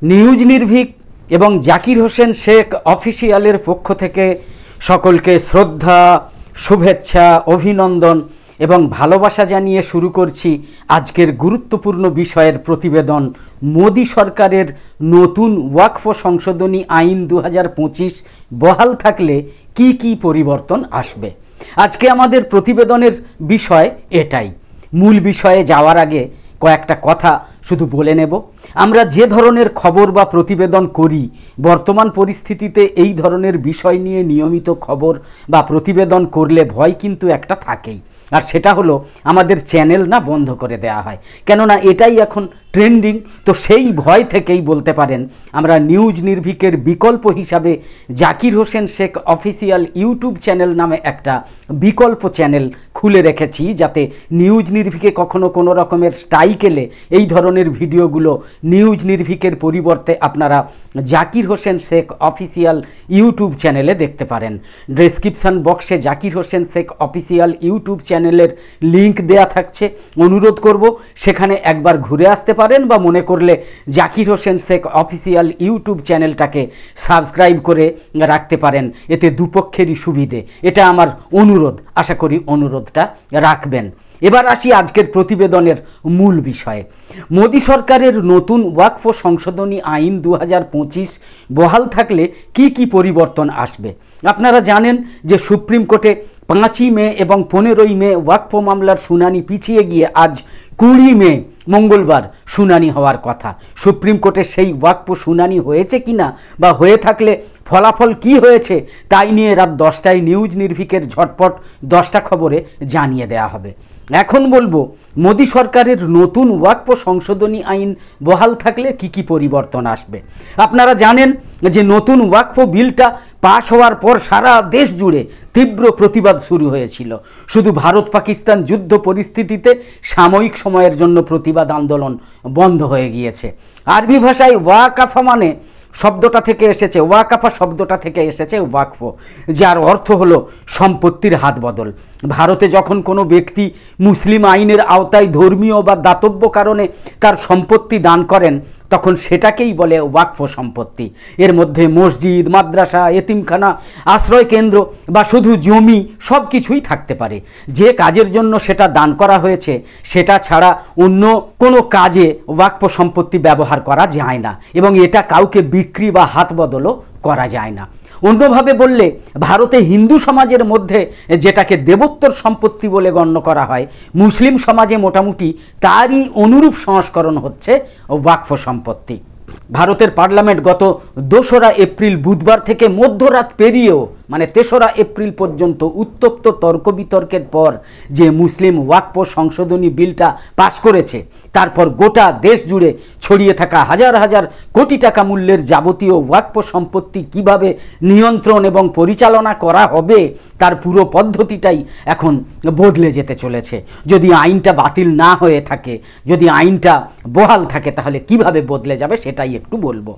News Nirbhik এবং জাকির হোসেন শেখ অফিসিয়ালের পক্ষ থেকে সকলকে শ্রদ্ধা, শুভেচ্ছা, অভিনন্দন এবং ভালোবাসা জানিয়ে শুরু করছি আজকের গুরুত্বপূর্ণ বিষয়ের প্রতিবেদন। মোদি সরকারের নতুন ওয়াকফ সংশোধনী আইন 2025 বহাল থাকলে কি কি পরিবর্তন আসবে। আজকে আমাদের প্রতিবেদনের বিষয় এটাই। মূল বিষয়ে যাওয়ার আগে কয়েকটা কথা শুধু বলে নেব। আমরা যে ধরনের খবর বা প্রতিবেদন করি, বর্তমান পরিস্থিতিতে এই ধরনের বিষয় নিয়ে নিয়মিত খবর বা প্রতিবেদন করলে ভয় কিন্তু একটা থাকেই, আর সেটা হলো আমাদের চ্যানেল না বন্ধ করে দেওয়া হয়, কেননা এটাই এখন ট্রেন্ডিং। তো সেই ভয় থেকেই বলতে পারেন আমরা নিউজ নির্ভীকের বিকল্প হিসাবে Zakir Hossain Sheikh official YouTube channel নামে একটা বিকল্প চ্যানেল খুলে রেখেছি, যাতে নিউজ নির্ভীকে কখনো কোনো রকমের স্ট্রাইক এলে এই ধরনের ভিডিওগুলো নিউজ নির্ভীকের পরিবর্তে আপনারা জাকির হোসেন শেখ অফিসিয়াল ইউটিউব চ্যানেলে দেখতে পারেন। ডেসক্রিপশন বক্সে জাকির হোসেন শেখ অফিসিয়াল ইউটিউব চ্যানেলের লিঙ্ক দেয়া থাকছে। অনুরোধ করব সেখানে একবার ঘুরে আসতে পারেন, বা মনে করলে জাকির হোসেন শেখ অফিসিয়াল ইউটিউব চ্যানেলটাকে সাবস্ক্রাইব করে রাখতে পারেন। এতে দুপক্ষেরই সুবিধে, এটা আমার অনুরোধ। আশা করি অনুরোধটা রাখবেন। এবার আসি আজকের প্রতিবেদনের মূল বিষয়ে। মোদি সরকারের নতুন ওয়াকফ সংশোধনী আইন 2025 বহাল থাকলে কি কি পরিবর্তন আসবে। আপনারা জানেন যে সুপ্রিম কোর্টে 5ই মে এবং 15ই মে ওয়াকফ মামলার শুনানি পিছিয়ে গিয়ে আজ 20 মে মঙ্গলবার শুনানি হওয়ার কথা। সুপ্রিম কোর্টে সেই ওয়াকফ শুনানি হয়েছে কিনা বা হয়ে থাকলে ফলাফল কি হয়েছে তাই নিয়ে রাত 10টায় নিউজ নির্ভীকের ঝটপট 10টা খবরে জানিয়ে দেওয়া হবে। এখন বলবো মোদি সরকারের নতুন ওয়াকফ সংশোধনী আইন বহাল থাকলে কি কি পরিবর্তন আসবে। আপনারা জানেন যে নতুন ওয়াকফ বিলটা পাশ হওয়ার পর সারা দেশ জুড়ে তীব্র প্রতিবাদ শুরু হয়েছিল। শুধু ভারত পাকিস্তান যুদ্ধ পরিস্থিতিতে সাময়িক সময়ের জন্য প্রতিবাদ আন্দোলন বন্ধ হয়ে গিয়েছে। আরবি ভাষায় ওয়াকাফা মানে শব্দটা থেকে এসেছে, ওয়াকাফা শব্দটা থেকে এসেছে ওয়াকফ, যার অর্থ হলো সম্পত্তির হাত বদল। ভারতে যখন কোনো ব্যক্তি মুসলিম আইনের আওতায় ধর্মীয় বা দাতব্য কারণে তার সম্পত্তি দান করেন, তখন সেটাকেই বলে ওয়াকফ সম্পত্তি। এর মধ্যে মসজিদ, মাদ্রাসা, এতিমখানা, আশ্রয় কেন্দ্র বা শুধু জমি সব কিছুই থাকতে পারে। যে কাজের জন্য সেটা দান করা হয়েছে সেটা ছাড়া অন্য কোনো কাজে ওয়াকফ সম্পত্তি ব্যবহার করা যায় না, এবং এটা কাউকে বিক্রি বা হাত বদলও করা যায় না। অন্যভাবে বললে ভারতে হিন্দু সমাজের মধ্যে যেটাকে দেবোত্তর সম্পত্তি বলে গণ্য করা হয়, মুসলিম সমাজে মোটামুটি তারই অনুরূপ সংস্করণ হচ্ছে ওয়াকফ সম্পত্তি। ভারতের পার্লামেন্ট গত 2রা এপ্রিল বুধবার থেকে মধ্যরাত পেরিয়েও মানে 3রা এপ্রিল পর্যন্ত উত্তপ্ত তর্ক বিতর্কের পর যে মুসলিম ওয়াকফ সংশোধনী বিলটা পাশ করেছে, তারপর গোটা দেশ জুড়ে ছড়িয়ে থাকা হাজার হাজার কোটি টাকা মূল্যের যাবতীয় ওয়াকফ সম্পত্তি কিভাবে নিয়ন্ত্রণ এবং পরিচালনা করা হবে তার পুরো পদ্ধতিটাই এখন বদলে যেতে চলেছে। যদি আইনটা বাতিল না হয়ে থাকে, যদি আইনটা বহাল থাকে, তাহলে কিভাবে বদলে যাবে সেটাই একটু বলবো।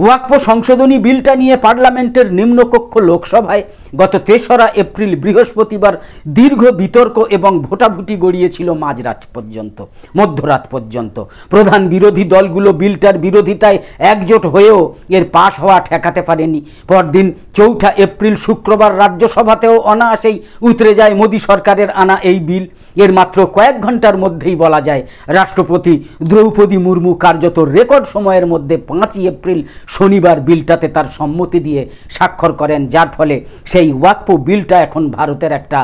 ওয়াকফ সংশোধনী বিলটা নিয়ে পার্লামেন্টের নিম্নকক্ষ লোকসভায় গত 3রা এপ্রিল বৃহস্পতিবার দীর্ঘ বিতর্ক এবং ভোটাভুটি গড়িয়েছিল মধ্যরাত পর্যন্ত। প্রধান বিরোধী দলগুলো বিলটার বিরোধিতায় একজোট হয়েও এর পাশ হওয়া ঠেকাতে পারেনি। পরদিন 4 এপ্রিল শুক্রবার রাজ্যসভাতেও অনায়াসেই উতরে যায় মোদি সরকারের আনা এই বিল। এর মাত্র কয়েক ঘন্টার মধ্যেই বলা যায় রাষ্ট্রপতি দ্রৌপদী মুর্মু কার্যত রেকর্ড সময়ের মধ্যে 5ই এপ্রিল শনিবার বিলটাতে তার সম্মতি দিয়ে স্বাক্ষর করেন, যার ফলে সেই ওয়াকফ বিলটা এখন ভারতের একটা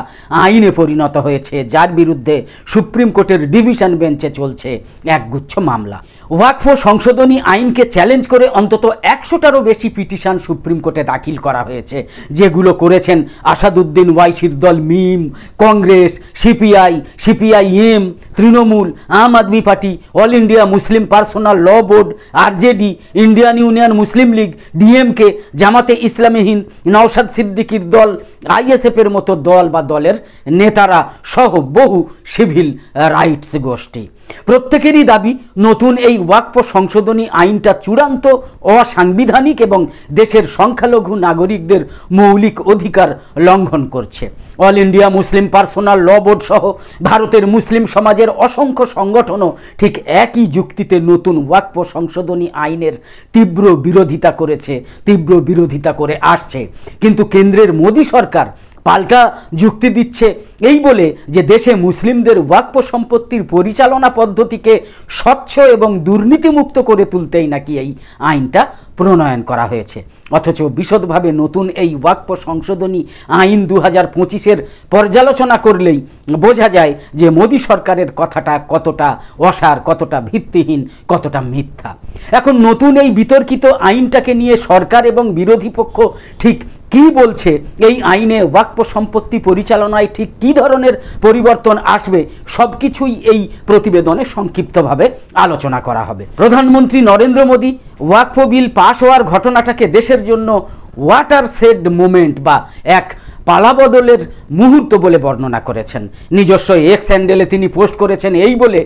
আইনে পরিণত হয়েছে, যার বিরুদ্ধে সুপ্রিম কোর্টের ডিভিশন বেঞ্চে চলছে একগুচ্ছ মামলা। ওয়াকফ সংশোধনী আইনকে চ্যালেঞ্জ করে অন্তত 100টারও বেশি পিটিশন সুপ্রিম কোর্টে দাখিল করা হয়েছে, যেগুলো করেছেন আসাদুদ্দিন ওয়াইসির দল MIM, Congress, CPIM, Trinamool, Aam Aadmi party, All India Muslim personal law board, RJD, Indian Union Muslim League, DMK, Jamaat-e Islami Hind, Naushad সিদ্দিকীর দল, আইএসএফের মতো দল বা দলের নেতারা সহ বহু সিভিল রাইটস গোষ্ঠী। প্রত্যেকেরই দাবি নতুন এই ওয়াকফ সংশোধনী আইনটা চূড়ান্ত অসাংবিধানিক এবং দেশের সংখ্যালঘু নাগরিকদের মৌলিক অধিকার লঙ্ঘন করছে। All India Muslim personal law board সহ ভারতের মুসলিম সমাজের অসংখ্য সংগঠনও ঠিক একই যুক্তিতে নতুন ওয়াকফ সংশোধনী আইনের তীব্র বিরোধিতা করে আসছে। কিন্তু কেন্দ্রের মোদী সরকার পাল্টা যুক্তি দিচ্ছে এই বলে যে দেশে মুসলিমদের ওয়াকফ সম্পত্তির পরিচালনা পদ্ধতিকে স্বচ্ছ এবং দুর্নীতিমুক্ত করে তুলতেই নাকি এই আইনটা প্রণয়ন করা হয়েছে। অথচ বিশদভাবে নতুন এই ওয়াকফ সংশোধনী আইন 2025-এর পর্যালোচনা করলেই বোঝা যায় যে মোদী সরকারের কথাটা কতটা অসার, কতটা ভিত্তিহীন, কতটা মিথ্যা। এখন নতুন এই বিতর্কিত আইনটাকে নিয়ে সরকার এবং বিরোধী পক্ষ ঠিক কি বলছে, এই আইনে ওয়াকফ সম্পত্তি পরিচালনায় ঠিক কী ধরনের পরিবর্তন আসবে, সব কিছুই এই প্রতিবেদনে সংক্ষিপ্তভাবে আলোচনা করা হবে। প্রধানমন্ত্রী নরেন্দ্র মোদী ওয়াকফ বিল পাশ হওয়ার ঘটনাটাকে দেশের জন্য ওয়াটার শেড মোমেন্ট বা এক পালাবদলের মুহূর্ত বলে বর্ণনা করেছেন। নিজস্ব এক্স হ্যান্ডেলে তিনি পোস্ট করেছেন এই বলে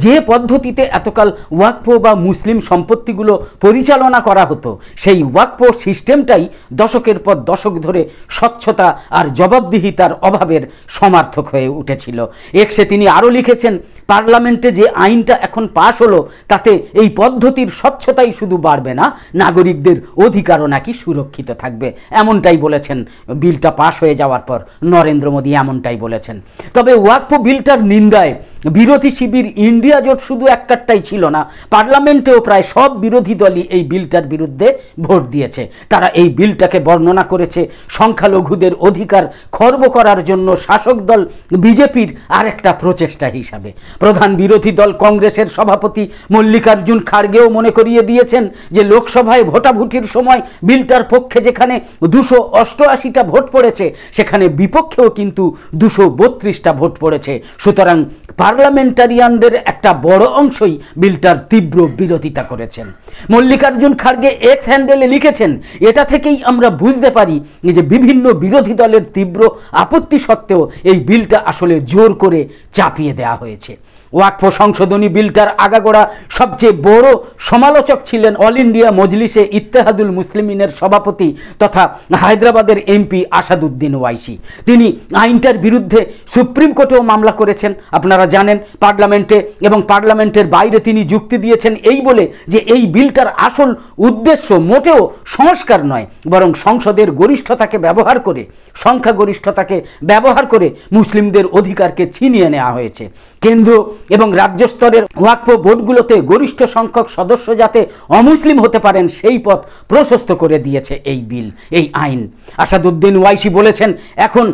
যে পদ্ধতিতে এতকাল ওয়াকফ বা মুসলিম সম্পত্তিগুলো পরিচালনা করা হতো, সেই ওয়াকফ সিস্টেমটাই দশকের পর দশক ধরে স্বচ্ছতা আর জবাবদিহিতার অভাবের সমার্থক হয়ে উঠেছিল। এক্সে তিনি আরও লিখেছেন, পার্লামেন্টে যে আইনটা এখন পাশ হলো তাতে এই পদ্ধতির স্বচ্ছতাই শুধু বাড়বে না, নাগরিকদের অধিকারও নাকি সুরক্ষিত থাকবে। এমনটাই বলেছেন বিলটা পাশ হয়ে যাওয়ার পর নরেন্দ্র মোদী, এমনটাই বলেছেন। তবে ওয়াকফ বিলটার নিন্দায় বিরোধী শিবির ইন্ডিয়া জোট শুধু একটাই ছিল না, পার্লামেন্টেও প্রায় সব বিরোধী দলই এই বিলটার বিরুদ্ধে ভোট দিয়েছে। তারা এই বিলটাকে বর্ণনা করেছে সংখ্যালঘুদের অধিকার খর্ব করার জন্য শাসক দল বিজেপির আরেকটা প্রচেষ্টা হিসাবে। প্রধান বিরোধী দল কংগ্রেসের সভাপতি মল্লিকার্জুন খাড়গেও মনে করিয়ে দিয়েছেন যে লোকসভায় ভোটাভুটির সময় বিলটার পক্ষে যেখানে 288টা ভোট পড়েছে, সেখানে বিপক্ষেও কিন্তু 232টা ভোট পড়েছে। সুতরাং পার্লামেন্টারিয়ানদের একটা বড় অংশই বিলটার তীব্র বিরোধিতা করেছেন। মল্লিকার্জুন খাড়গে এক্স হ্যান্ডেলে লিখেছেন, এটা থেকেই আমরা বুঝতে পারি যে বিভিন্ন বিরোধী দলের তীব্র আপত্তি সত্ত্বেও এই বিলটা আসলে জোর করে চাপিয়ে দেওয়া হয়েছে। ওয়াকফ সংশোধনী বিলটার আগাগোড়া সবচেয়ে বড় সমালোচক ছিলেন অল ইন্ডিয়া মজলিসে ইত্তেহাদুল মুসলিমিনের সভাপতি তথা হায়দ্রাবাদের এমপি আসাদুদ্দিন ওয়াইসি। তিনি আইনটার বিরুদ্ধে সুপ্রিম কোর্টেও মামলা করেছেন। আপনারা জানেন, পার্লামেন্টে এবং পার্লামেন্টের বাইরে তিনি যুক্তি দিয়েছেন এই বলে যে এই বিলটার আসল উদ্দেশ্য মোটেও সংস্কার নয়, বরং সংসদের গরিষ্ঠতাকে ব্যবহার করে, সংখ্যাগরিষ্ঠতাকে ব্যবহার করে মুসলিমদের অধিকারকে ছিনিয়ে নেওয়া হয়েছে। কেন্দ্র এবং রাজ্য স্তরের ওয়াকফ বোর্ডগুলোতে গরিষ্ঠ সংখ্যক সদস্য যাতে অমুসলিম হতে পারেন সেই পথ প্রশস্ত করে দিয়েছে এই বিল, এই আইন। আসাদুদ্দিন ওয়াইসি বলেছেন, এখন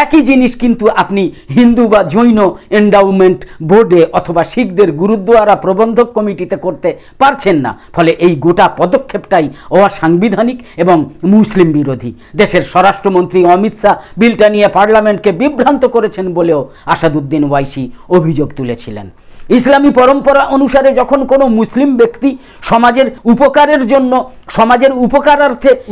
একই জিনিস কিন্তু আপনি হিন্দু বা জৈন এন্ডাউমেন্ট বোর্ডে অথবা শিখদের গুরুদ্বারা প্রবন্ধক কমিটিতে করতে পারছেন না। ফলে এই গোটা পদক্ষেপটাই অসাংবিধানিক এবং মুসলিম বিরোধী। দেশের স্বরাষ্ট্রমন্ত্রী অমিত শাহ বিলটা নিয়ে পার্লামেন্টকে বিভ্রান্ত করেছেন বলেও আসাদুদ্দিন ওয়াইসি অভিযোগ তুলেছিলেন। ইসলামী পরম্পরা অনুসারে যখন কোনো মুসলিম ব্যক্তি সমাজের উপকারের জন্য, সমাজের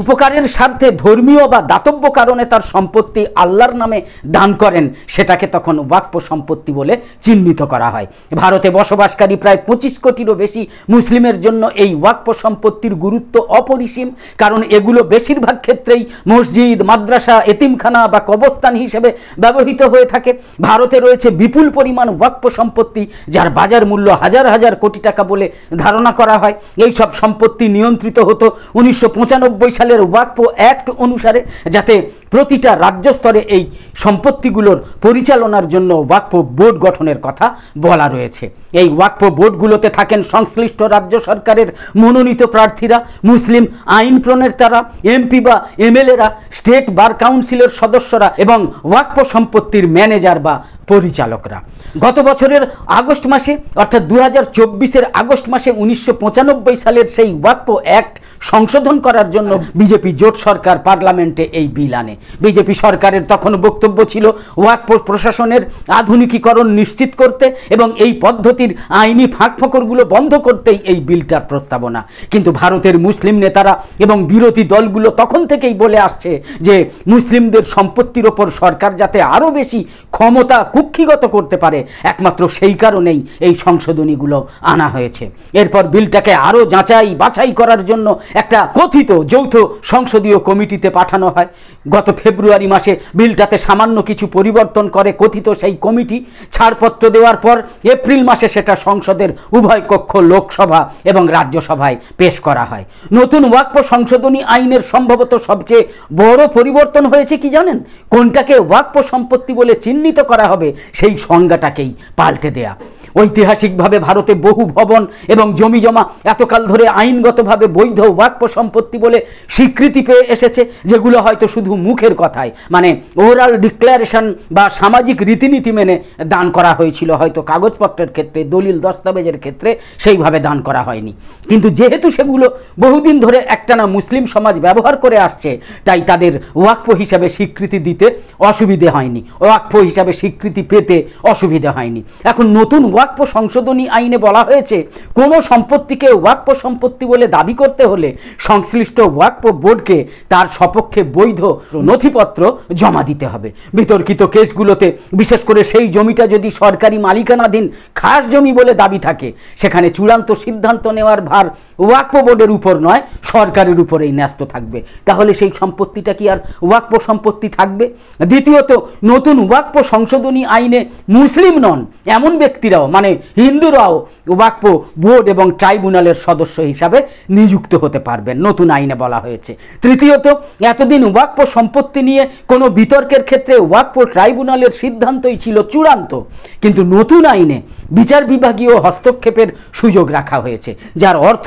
উপকারের স্বার্থে ধর্মীয় বা দাতব্য কারণে তার সম্পত্তি আল্লাহর নামে দান করেন, সেটাকে তখন ওয়াকফ সম্পত্তি বলে চিহ্নিত করা হয়। ভারতে বসবাসকারী প্রায় 25 কোটিরও বেশি মুসলিমের জন্য এই ওয়াকফ সম্পত্তির গুরুত্ব অপরিসীম, কারণ এগুলো বেশিরভাগ ক্ষেত্রেই মসজিদ, মাদ্রাসা, এতিমখানা বা কবরস্থান হিসেবে ব্যবহৃত হয়ে থাকে। ভারতে রয়েছে বিপুল পরিমাণ ওয়াকফ সম্পত্তি যার বাজার মূল্য হাজার হাজার কোটি টাকা বলে ধারণা করা হয়। এই সব সম্পত্তি নিয়ন্ত্রিত হতো 1995 সালের ওয়াকফ অ্যাক্ট অনুসারে, যাতে প্রতিটা রাজ্য স্তরে এই সম্পত্তিগুলোর পরিচালনার জন্য ওয়াকফ বোর্ড গঠনের কথা বলা রয়েছে। এই ওয়াকফ বোর্ডগুলোতে থাকেন সংশ্লিষ্ট রাজ্য সরকারের মনোনীত প্রার্থীরা, মুসলিম আইন প্রণেতারা, এমপি বা এমএলএরা, স্টেট বার কাউন্সিলের সদস্যরা এবং ওয়াকফ সম্পত্তির ম্যানেজার বা পরিচালকরা। গত বছরের আগস্ট মাসে, অর্থাৎ 2024-এর আগস্ট মাসে 1995 সালের সেই ওয়াকফ অ্যাক্ট সংশোধন করার জন্য বিজেপি জোট সরকার পার্লামেন্টে এই বিল আনে। বিজেপি সরকারের তখন বক্তব্য ছিল ওয়াকফ প্রশাসনের আধুনিকীকরণ নিশ্চিত করতে এবং এই পদ্ধতি বিরতির আইনি ফাঁকফোকরগুলো বন্ধ করতেই এই বিলটার প্রস্তাবনা। কিন্তু ভারতের মুসলিম নেতারা এবং বিরোধী দলগুলো তখন থেকেই বলে আসছে যে মুসলিমদের সম্পত্তির ওপর সরকার যাতে আরও বেশি ক্ষমতা কুক্ষিগত করতে পারে, একমাত্র সেই কারণেই এই সংশোধনীগুলো আনা হয়েছে। এরপর বিলটাকে আরও যাচাই বাছাই করার জন্য একটা কথিত যৌথ সংসদীয় কমিটিতে পাঠানো হয়। গত ফেব্রুয়ারি মাসে বিলটাতে সামান্য কিছু পরিবর্তন করে কথিত সেই কমিটি ছাড়পত্র দেওয়ার পর এপ্রিল মাসে সেটা সংসদের উভয় কক্ষ লোকসভা এবং রাজ্যসভায় পেশ করা হয়। নতুন ওয়াকফ সংশোধনী আইনের সম্ভবত সবচেয়ে বড় পরিবর্তন হয়েছে কি জানেন? কোনটাকে ওয়াকফ সম্পত্তি বলে চিহ্নিত করা হবে সেই সংজ্ঞাটাকেই পাল্টে দেয়া। ঐতিহাসিকভাবে ভারতে বহু ভবন এবং জমি জমা এতকাল ধরে আইনগতভাবে বৈধ ওয়াকফ সম্পত্তি বলে স্বীকৃতি পেয়ে এসেছে, যেগুলো হয়তো শুধু মুখের কথায়, মানে ওরাল ডিক্লারেশন বা সামাজিক রীতিনীতি মেনে দান করা হয়েছিল, হয়তো কাগজপত্রের ক্ষেত্রে, দলিল দস্তাবেজের ক্ষেত্রে সেইভাবে দান করা হয়নি। কিন্তু যেহেতু সেগুলো বহুদিন ধরে একটানা মুসলিম সমাজ ব্যবহার করে আসছে, তাই তাদের ওয়াকফ হিসাবে স্বীকৃতি দিতে অসুবিধে হয়নি, ওয়াকফ হিসাবে স্বীকৃতি পেতে অসুবিধে হয়নি। এখন নতুন ওয়াকফ সংশোধনী আইনে বলা হয়েছে কোনো সম্পত্তিকে ওয়াকফ সম্পত্তি বলে দাবি করতে হলে সংশ্লিষ্ট ওয়াকফ বোর্ডকে তার সপক্ষে বৈধ নথিপত্র জমা দিতে হবে। বিতর্কিত কেসগুলোতে বিশেষ করে সেই জমিটা যদি সরকারি মালিকানাধীন খাস জমি বলে দাবি থাকে, সেখানে চূড়ান্ত সিদ্ধান্ত নেওয়ার ভার ওয়াকফ বোর্ডের উপর নয়, সরকারের উপরেই ন্যস্ত থাকবে। তাহলে সেই সম্পত্তিটা কি আর ওয়াকফ সম্পত্তি থাকবে? দ্বিতীয়ত, নতুন ওয়াকফ সংশোধনী আইনে মুসলিম নন এমন ব্যক্তিরাও, মানে হিন্দুরাও ওয়াকফ বোর্ড এবং ট্রাইব্যুনালের সদস্য হিসাবে নিযুক্ত হতে পারবেন, নতুন আইনে বলা হয়েছে। তৃতীয়ত, এতদিন ওয়াকফ সম্পত্তি নিয়ে কোনো বিতর্কের ক্ষেত্রে ওয়াকফ ট্রাইব্যুনালের সিদ্ধান্তই ছিল চূড়ান্ত, কিন্তু নতুন আইনে বিচার বিভাগীয় হস্তক্ষেপের সুযোগ রাখা হয়েছে, যার অর্থ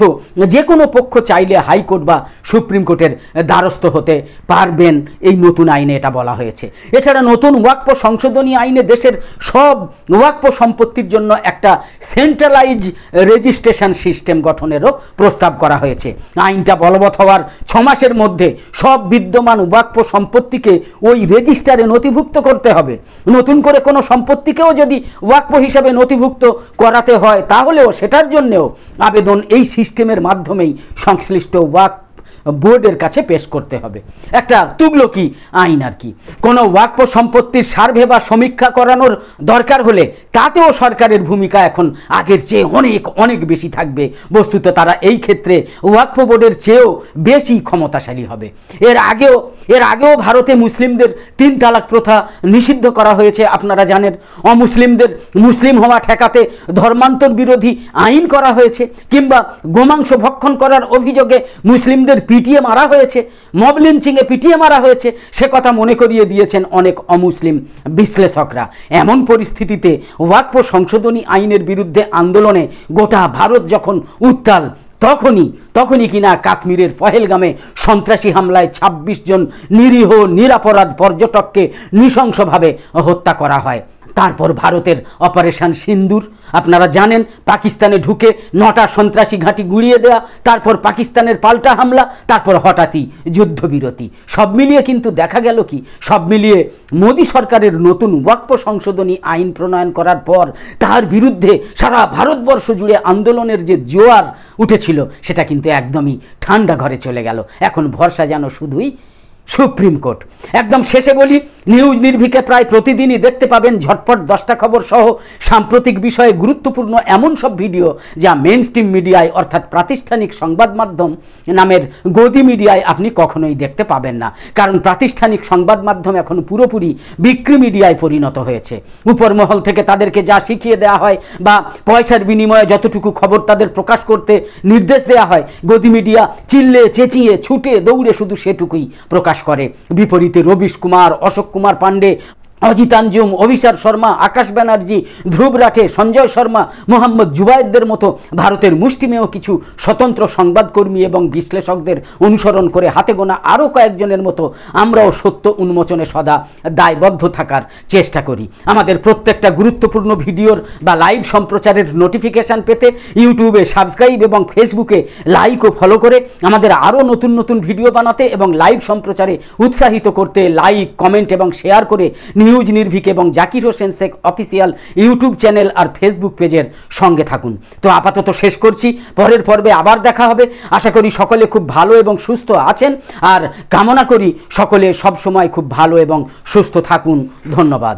যে কোনো পক্ষ চাইলে হাইকোর্ট বা সুপ্রিম কোর্টের দ্বারস্থ হতে পারবেন, এই নতুন আইনে এটা বলা হয়েছে। এছাড়া নতুন ওয়াকফ সংশোধনী আইনে দেশের সব ওয়াকফ সম্পত্তির জন্য একটা সেন্ট্রালাইজ রেজিস্ট্রেশন সিস্টেম গঠনেরও প্রস্তাব করা হয়েছে। আইনটা বলবৎ হওয়ার 6 মাসের মধ্যে সব বিদ্যমান ওয়াকফ সম্পত্তিকে ওই রেজিস্টারে নথিভুক্ত করতে হবে। নতুন করে কোনো সম্পত্তিকেও যদি ওয়াকফ হিসাবে নথিভুক্ত করাতে হয়, তাহলেও সেটার জন্যেও আবেদন এই সিস্টেমের মাধ্যমেই সংশ্লিষ্ট ওয়াকফ বোর্ডের কাছে পেশ করতে হবে। একটা তুগলকি আইন আর কি। কোনো ওয়াকফ সম্পত্তির সার্ভে বা সমীক্ষা করানোর দরকার হলে তাতেও সরকারের ভূমিকা এখন আগের চেয়ে অনেক অনেক বেশি থাকবে। বস্তুত তারা এই ক্ষেত্রে ওয়াকফ বোর্ডের চেয়েও বেশি ক্ষমতাশালী হবে। এর আগেও ভারতে মুসলিমদের 3 তালাক প্রথা নিষিদ্ধ করা হয়েছে, আপনারা জানেন। অমুসলিমদের মুসলিম হওয়া ঠেকাতে ধর্মান্তর বিরোধী আইন করা হয়েছে, কিংবা গোমাংস ভক্ষণ করার অভিযোগে মুসলিমদের পিটিয়ে মারা হয়েছে, মব লিঞ্চিংয়ে পিটিয়ে মারা হয়েছে, সে কথা মনে করিয়ে দিয়েছেন অনেক অমুসলিম বিশ্লেষকরা। এমন পরিস্থিতিতে ওয়াকফ সংশোধনী আইনের বিরুদ্ধে আন্দোলনে গোটা ভারত যখন উত্তাল, তখনই কিনা কাশ্মীরের পহেলগামে সন্ত্রাসী হামলায় 26 জন নিরীহ নিরাপরাধ পর্যটককে নৃশংসভাবে হত্যা করা হয়। তারপর ভারতের অপারেশন সিন্দুর, আপনারা জানেন, পাকিস্তানে ঢুকে 9টা সন্ত্রাসী ঘাঁটি গুঁড়িয়ে দেওয়া, তারপর পাকিস্তানের পাল্টা হামলা, তারপর হঠাৎই যুদ্ধবিরতি। সব মিলিয়ে কিন্তু দেখা গেল কি, সব মিলিয়ে মোদী সরকারের নতুন ওয়াকফ সংশোধনী আইন প্রণয়ন করার পর তার বিরুদ্ধে সারা ভারতবর্ষ জুড়ে আন্দোলনের যে জোয়ার উঠেছিল, সেটা কিন্তু একদমই ঠান্ডা ঘরে চলে গেল। এখন ভরসা যেন শুধুই সুপ্রিম কোর্ট। একদম শেষে বলি, নিউজ নির্ভীকে প্রায় প্রতিদিনই দেখতে পাবেন ঝটপট 10টা খবর সহ সাম্প্রতিক বিষয়ে গুরুত্বপূর্ণ এমন সব ভিডিও যা মেন স্ট্রিম মিডিয়ায় অর্থাৎ প্রাতিষ্ঠানিক সংবাদ মাধ্যম নামের গদি মিডিয়ায় আপনি কখনোই দেখতে পাবেন না। কারণ প্রাতিষ্ঠানিক সংবাদ মাধ্যম এখন পুরোপুরি বিক্রি মিডিয়ায় পরিণত হয়েছে। উপরমহল থেকে তাদেরকে যা শিখিয়ে দেওয়া হয় বা পয়সার বিনিময়ে যতটুকু খবর তাদের প্রকাশ করতে নির্দেশ দেওয়া হয়, গদি মিডিয়া চিল্লে চেঁচিয়ে ছুটে দৌড়ে শুধু সেটুকুই প্রকাশ করে। বিপরীতে রবিশ কুমার, অশোক কুমার পান্ডে, অজিত আঞ্জুম, অভিষার শর্মা, আকাশ ব্যানার্জি, ধ্রুব রাঠে, সঞ্জয় শর্মা, মোহাম্মদ জুবায়েদদের মতো ভারতের মুষ্টিমেয় কিছু স্বতন্ত্র সংবাদকর্মী এবং বিশ্লেষকদের অনুসরণ করে হাতে গোনা আরও কয়েকজনের মতো আমরাও সত্য উন্মোচনে সদা দায়বদ্ধ থাকার চেষ্টা করি। আমাদের প্রত্যেকটা গুরুত্বপূর্ণ ভিডিওর বা লাইভ সম্প্রচারের নোটিফিকেশান পেতে ইউটিউবে সাবস্ক্রাইব এবং ফেসবুকে লাইক ও ফলো করে আমাদের আরও নতুন নতুন ভিডিও বানাতে এবং লাইভ সম্প্রচারে উৎসাহিত করতে লাইক, কমেন্ট এবং শেয়ার করে নিউজ নির্ভীক এবং Zakir Hossain Sheikh official YouTube channel আর ফেসবুক পেজের সঙ্গে থাকুন। তো আপাতত শেষ করছি, পরের পর্বে আবার দেখা হবে। আশা করি সকলে খুব ভালো এবং সুস্থ আছেন, আর কামনা করি সকলে সব সময় খুব ভালো এবং সুস্থ থাকুন। ধন্যবাদ।